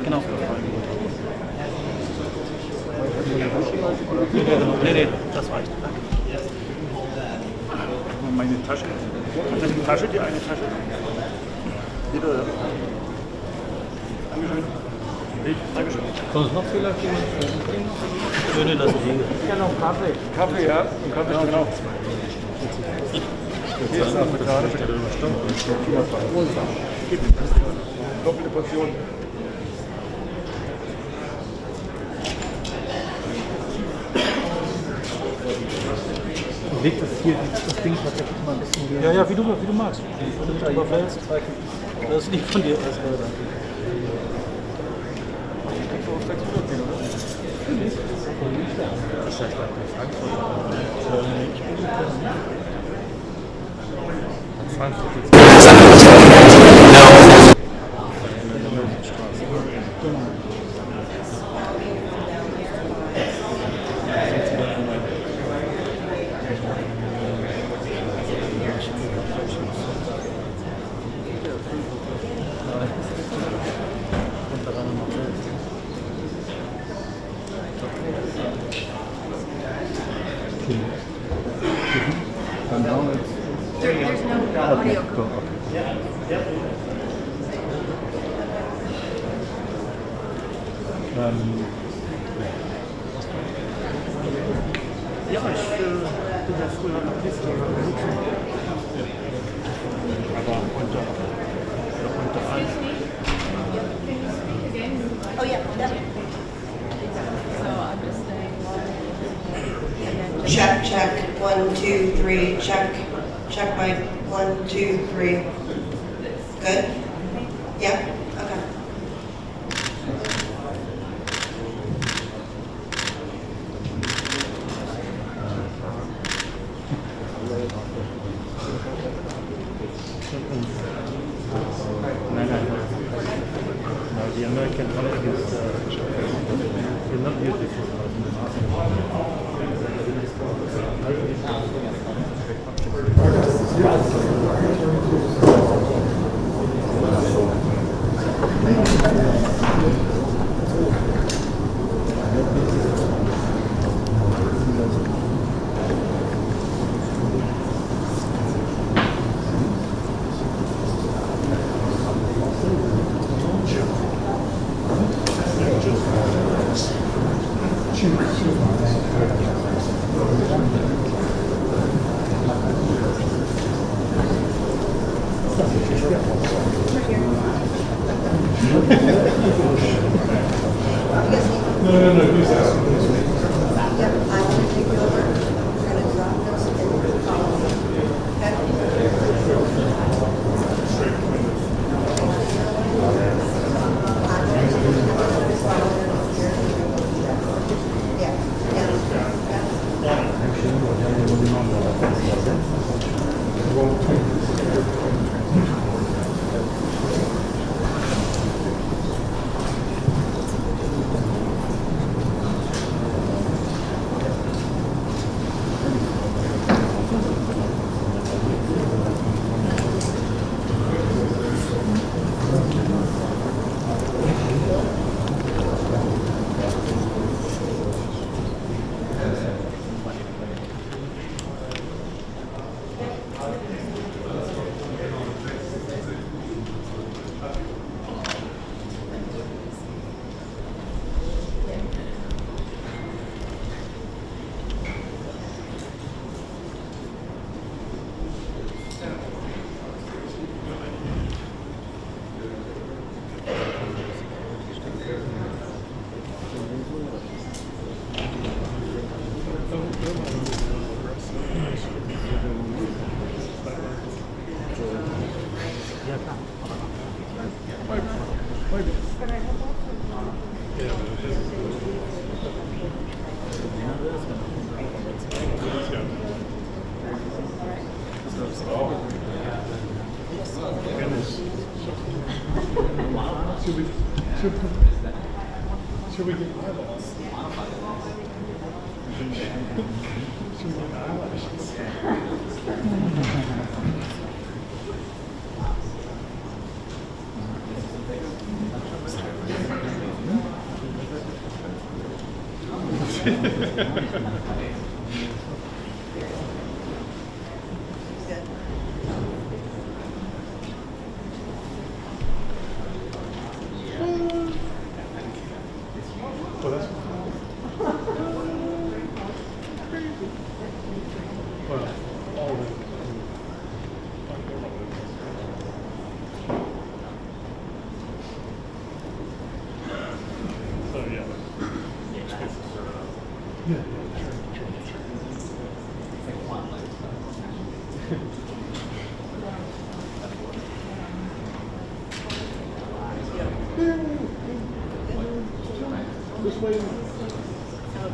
Genau. Nee, das reicht. Danke. Meine Tasche. Hat das die Tasche, die eine Tasche? Jeder. Dankeschön. Dankeschön. Sonst noch vielleicht jemand? Schöne das liegen. Ich kann noch Kaffee. Kaffee, ja. Und Kaffee, ja, genau. Hier ist auch gerade für die doppelte Portion. Leg das hier, das Ding tatsächlich mal ein bisschen hier. Ja, wie du magst. Wenn du mit überfällst. Das ist nicht von dir. Das ist ja There's no audio. Ja, ich bin ja früher noch nicht so aber unter eins. Oh yeah. Check, check, 1, 2, 3, check. Check mic, 1, 2, 3. Good? Yeah? Okay. No, the American hunting is not beautiful. Should we get eyeballs? Should we get eyelashes? I'm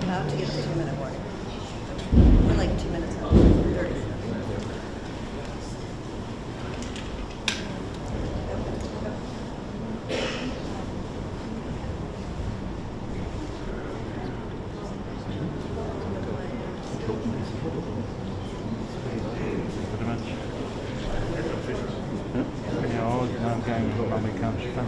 about to get the 2-minute warning. We're like 2 minutes out. 30. Ja, den här gången man kanske kan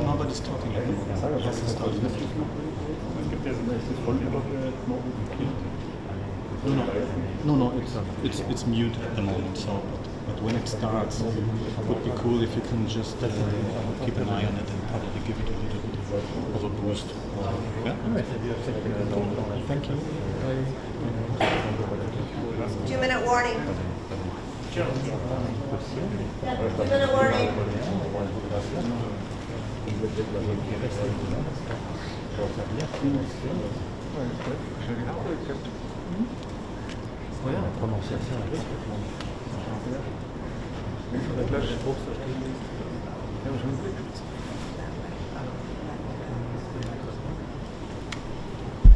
Nobody's talking anymore. No, it's mute at the moment. So, but when it starts, it would be cool if you can just keep an eye on it and probably give it a little bit of a boost. Yeah. Thank you. 2-minute warning. 2-minute warning.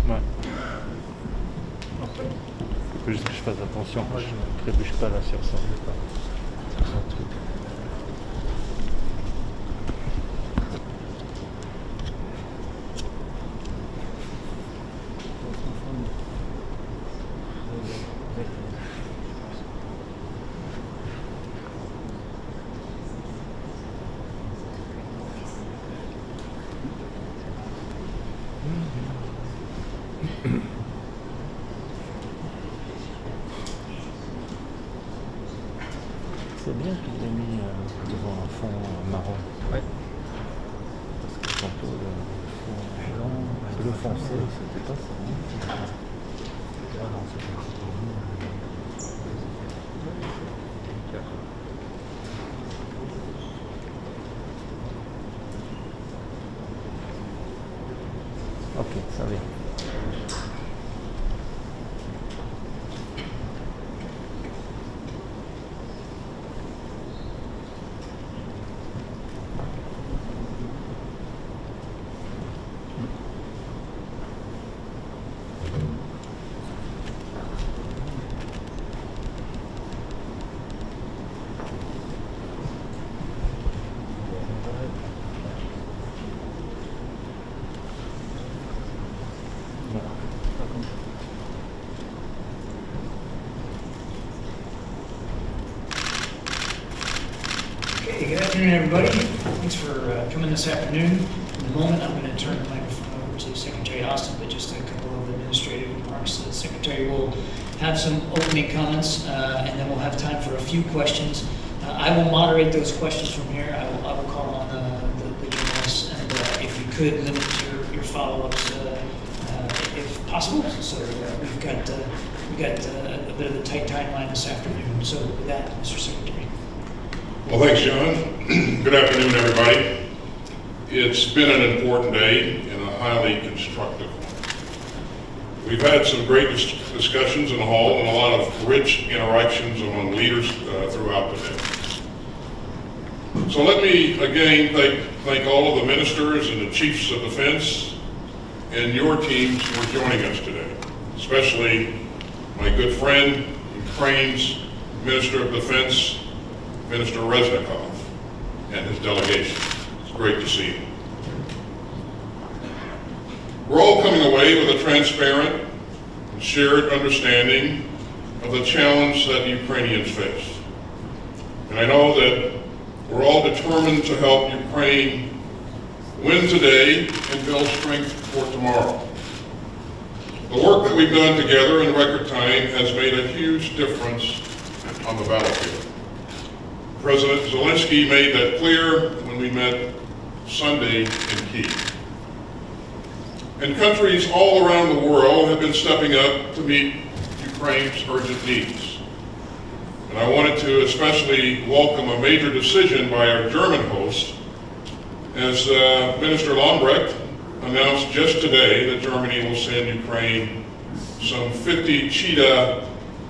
Ouais. Il faut juste que je fasse attention, je ne trébuche pas là sur son truc. C'est bien qu'il l'ait mis devant un fond marron. Ouais. Parce que tantôt le foncé, c'était pas ça. Ah non, c'est pas ça. Ok, ça va. good afternoon, everybody. Thanks for coming this afternoon. In a moment, I'm going to turn the microphone over to Secretary Austin, but just a couple of administrative remarks. The Secretary will have some opening comments, and then we'll have time for a few questions. I will moderate those questions from here. I will call on the journalists, and if you could limit your follow-ups if possible. So we've got a bit of a tight timeline this afternoon. So with that, Mr. Secretary. Well, thanks, John. Good afternoon, everybody. It's been an important day and a highly constructive one. We've had some great discussions in the hall and a lot of rich interactions among leaders throughout the day. So let me again thank all of the ministers and the chiefs of defense and your teams for joining us today, especially my good friend, Ukraine's Minister of Defense, Minister Reznikov, and his delegation. It's great to see him. We're all coming away with a transparent and shared understanding of the challenge that the Ukrainians face. And I know that we're all determined to help Ukraine win today and build strength for tomorrow. The work that we've done together in record time has made a huge difference on the battlefield. President Zelensky made that clear when we met Sunday in Kyiv. And countries all around the world have been stepping up to meet Ukraine's urgent needs. And I wanted to especially welcome a major decision by our German host, as Minister Lambrecht announced just today that Germany will send Ukraine some 50 Cheetah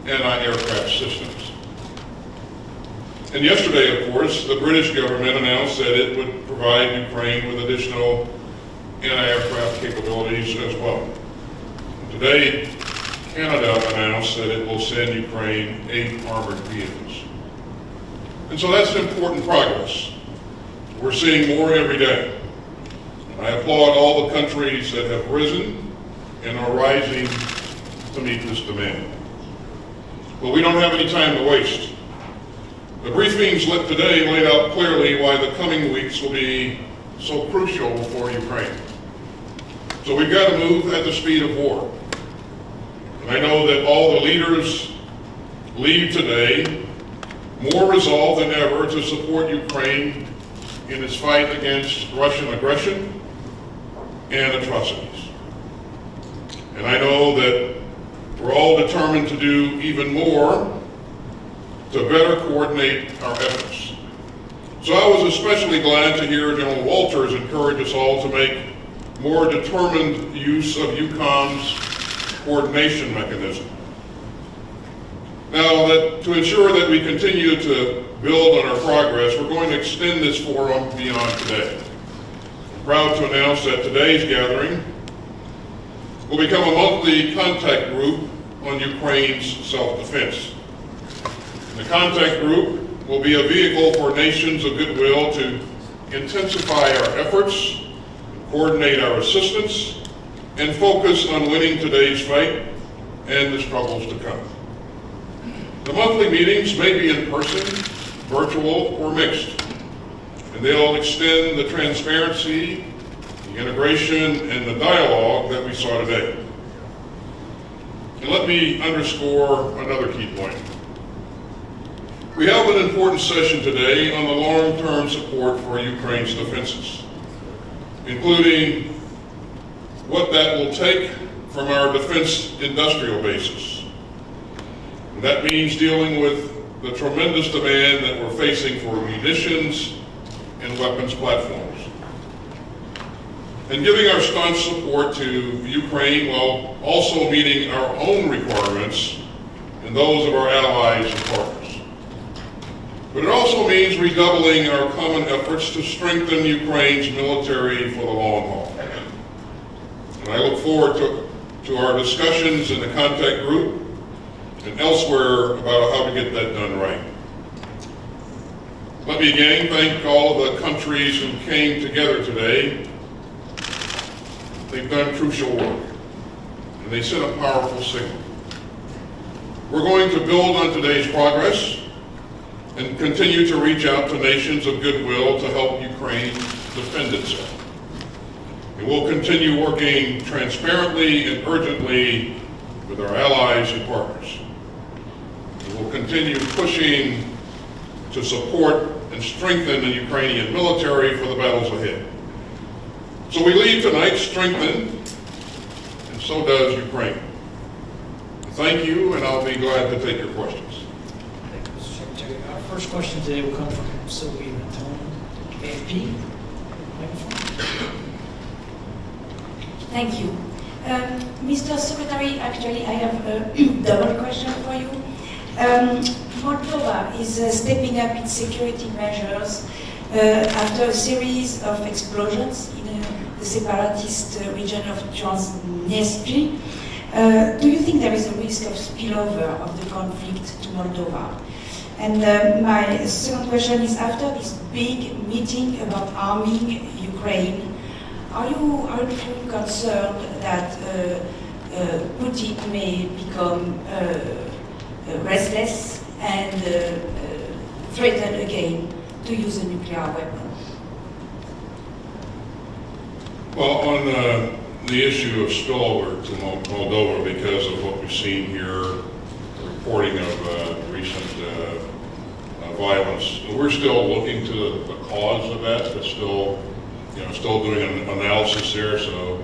anti-aircraft systems. And yesterday, of course, the British government announced that it would provide Ukraine with additional anti-aircraft capabilities as well. Today, Canada announced that it will send Ukraine 8 armored vehicles. And so that's important progress. We're seeing more every day. I applaud all the countries that have risen and are rising to meet this demand. But we don't have any time to waste. The briefings today laid out clearly why the coming weeks will be so crucial for Ukraine. So we've got to move at the speed of war. And I know that all the leaders leave today more resolved than ever to support Ukraine in its fight against Russian aggression and atrocities. And I know that we're all determined to do even more to better coordinate our efforts. So I was especially glad to hear General Walters encourage us all to make more determined use of EUCOM's coordination mechanism. Now, to ensure that we continue to build on our progress, we're going to extend this forum beyond today. I'm proud to announce that today's gathering will become a monthly contact group on Ukraine's self-defense. The contact group will be a vehicle for nations of goodwill to intensify our efforts, coordinate our assistance, and focus on winning today's fight and the struggles to come. The monthly meetings may be in person, virtual, or mixed, and they'll extend the transparency, the integration, and the dialogue that we saw today. And let me underscore another key point. We have an important session today on the long-term support for Ukraine's defenses, including what that will take from our defense industrial bases. And that means dealing with the tremendous demand that we're facing for munitions and weapons platforms. And giving our staunch support to Ukraine while also meeting our own requirements and those of our allies and partners. But it also means redoubling our common efforts to strengthen Ukraine's military for the long haul. And I look forward to our discussions in the contact group and elsewhere about how to get that done right. Let me again thank all of the countries who came together today. They've done crucial work, and they sent a powerful signal. We're going to build on today's progress and continue to reach out to nations of goodwill to help Ukraine defend itself. And we'll continue working transparently and urgently with our allies and partners. And we'll continue pushing to support and strengthen the Ukrainian military for the battles ahead. So we leave tonight strengthened, and so does Ukraine. Thank you, and I'll be glad to take your questions. Thank you, Mr. Secretary. Our first question today will come from Sylvia Matone, AFP. Microphone. Thank you. Mr. Secretary, actually I have a double question for you. Moldova is stepping up its security measures after a series of explosions in the separatist region of Transnistria. Do you think there is a risk of spillover of the conflict to Moldova? And my second question is, after this big meeting about arming Ukraine, are you concerned that Putin may become restless and threaten again to use a nuclear weapon? Well, on the issue of spillover to Moldova, because of what we've seen here, reporting of recent violence, we're still looking to the cause of that. It's still doing an analysis there, so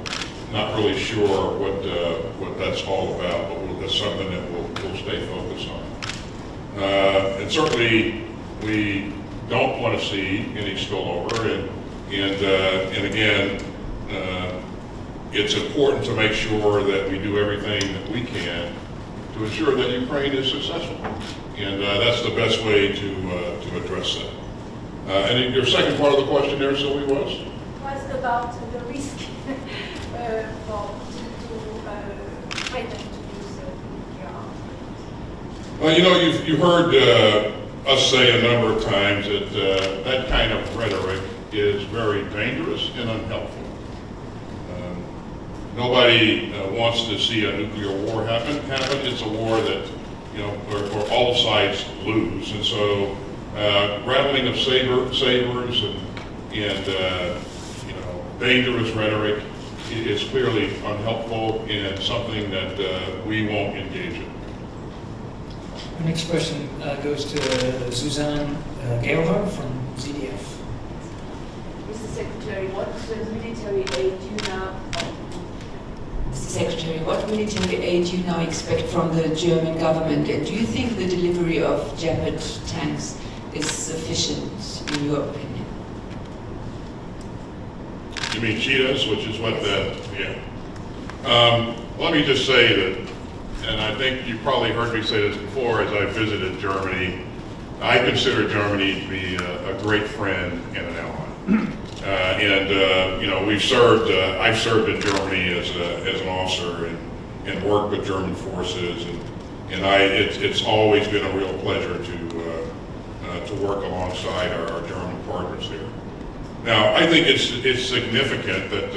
not really sure what that's all about, but that's something that we'll stay focused on. And certainly, we don't want to see any spillover, and again, it's important to make sure that we do everything that we can to ensure that Ukraine is successful, and that's the best way to address that. And your second part of the question there, Sylvie, was About the risk for Putin to threaten to use nuclear arms. Well, you've heard us say a number of times that that kind of rhetoric is very dangerous and unhelpful. Nobody wants to see a nuclear war happen. It's a war that where all sides lose, and so rattling of sabers and dangerous rhetoric is clearly unhelpful and something that we won't engage in. Our next question goes to Suzanne Gehlhard from ZDF. Mr. Secretary, what military aid do you now? Mr. Secretary, what military aid do you now expect from the German government, and do you think the delivery of Leopard tanks is sufficient in your opinion? You mean cheetahs, which is what let me just say that, and I think you probably heard me say this before as I visited Germany, I consider Germany to be a great friend and an ally. I've served in Germany as an officer and worked with German forces, and it's always been a real pleasure to work alongside our German partners there. Now, I think it's significant that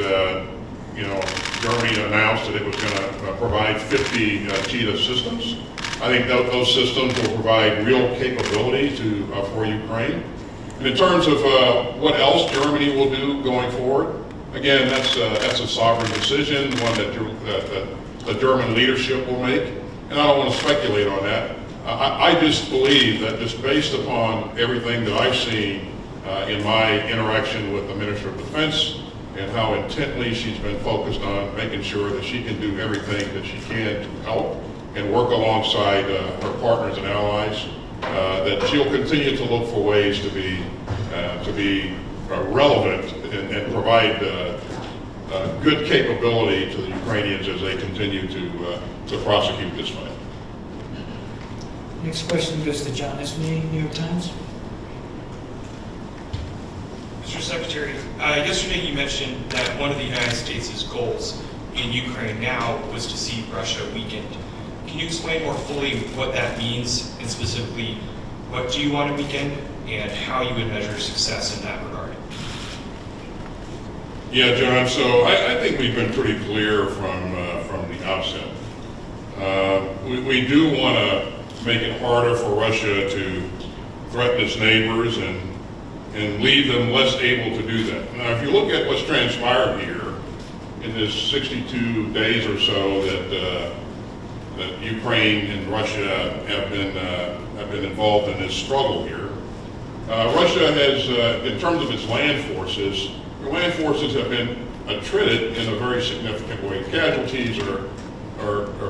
Germany announced that it was going to provide 50 Cheetah systems. I think those systems will provide real capability for Ukraine. And in terms of what else Germany will do going forward, again, that's a sovereign decision, one that the German leadership will make. And I don't want to speculate on that. I just believe that just based upon everything that I've seen in my interaction with the Minister of Defense and how intently she's been focused on making sure that she can do everything that she can to help and work alongside her partners and allies, that she'll continue to look for ways to be relevant and provide good capability to the Ukrainians as they continue to prosecute this fight. Next question goes to John Esme, New York Times. Mr. Secretary, yesterday you mentioned that one of the United States' goals in Ukraine now was to see Russia weakened. Can you explain more fully what that means, and specifically, what do you want to weaken, and how you would measure success in that regard? Yeah, John, so I think we've been pretty clear from the outset. We do want to make it harder for Russia to threaten its neighbors and leave them less able to do that. Now, if you look at what's transpired here in this 62 days or so that Ukraine and Russia have been involved in this struggle here, Russia has, in terms of its land forces, the land forces have been attrited in a very significant way. Casualties are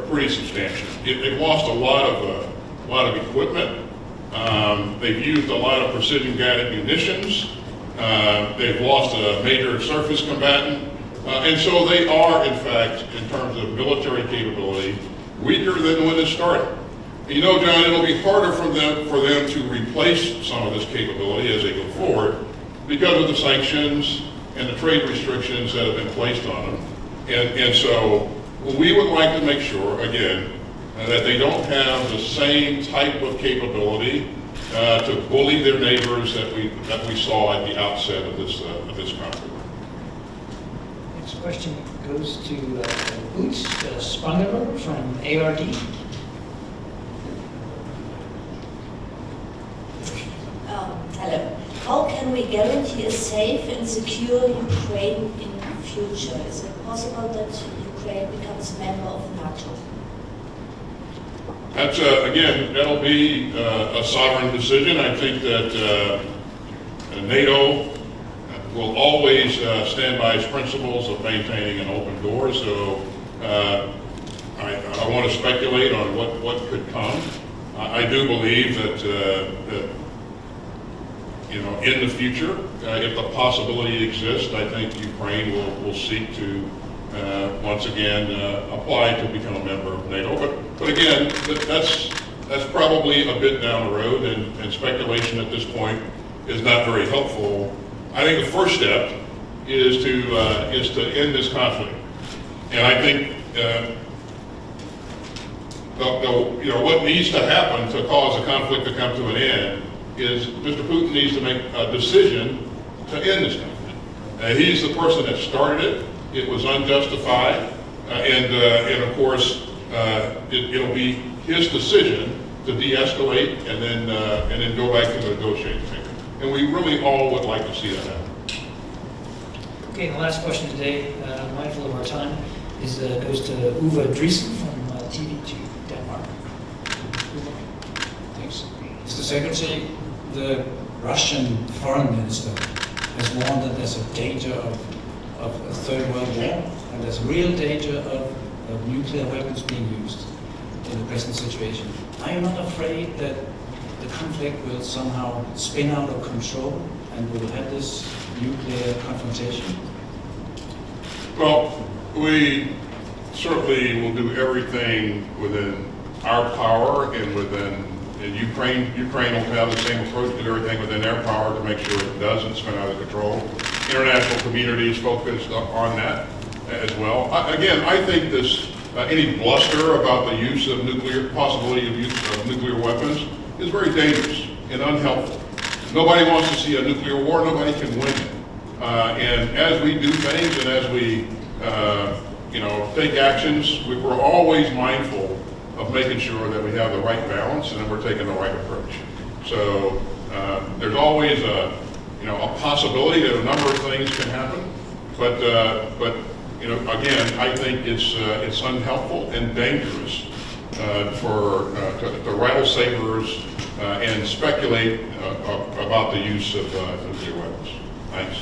pretty substantial. They've lost a lot of equipment. They've used a lot of precision-guided munitions. They've lost a major surface combatant. And so they are, in fact, in terms of military capability, weaker than when it started. You know, John, it'll be harder for them to replace some of this capability as they go forward because of the sanctions and the trade restrictions that have been placed on them. And so we would like to make sure, again, that they don't have the same type of capability to bully their neighbors that we saw at the outset of this conflict. Next question goes to Boots Spangeler from ARD. Hello. How can we guarantee a safe and secure Ukraine in the future? Is it possible that Ukraine becomes a member of NATO? That's, again, that'll be a sovereign decision. I think that NATO will always stand by its principles of maintaining an open door. So I don't want to speculate on what could come. I do believe that you know, in the future, if the possibility exists, I think Ukraine will seek to once again apply to become a member of NATO. But again, that's probably a bit down the road, and speculation at this point is not very helpful. I think the first step is to end this conflict, and I think you know, what needs to happen to cause a conflict to come to an end is Mr. Putin needs to make a decision to end this conflict. He's the person that started it. It was unjustified, and of course, it'll be his decision to de-escalate and then go back to the negotiating table. And we really all would like to see that happen. Okay, the last question today, mindful of our time, goes to Uwe Driesen from TV2 Denmark. Thanks. Mr. Secretary, the Russian foreign minister has warned that there's a danger of a third world war, and there's a real danger of nuclear weapons being used in the present situation. Are you not afraid that the conflict will somehow spin out of control and we'll have this nuclear confrontation? Well, we certainly will do everything within our power and within Ukraine. Ukraine will have the same approach to everything within their power to make sure it doesn't spin out of control. International community is focused on that as well. Again, I think this any bluster about the use of possibility of use of nuclear weapons is very dangerous and unhelpful. Nobody wants to see a nuclear war. Nobody can win it. And as we do things and as we take actions, we're always mindful of making sure that we have the right balance and that we're taking the right approach. So there's always a possibility that a number of things can happen, but again, I think it's unhelpful and dangerous to rattle sabers and speculate about the use of nuclear weapons. Thanks.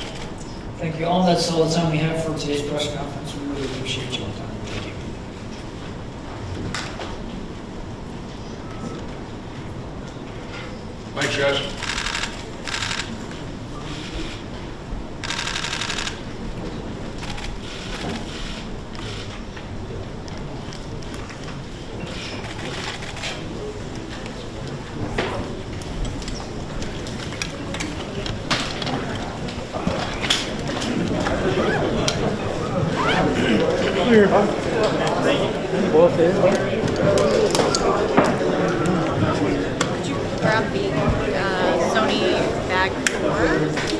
Thank you all. That's all the time we have for today's press conference. We really appreciate your time. Thank you. Thanks, guys. Could you grab the Sony bag for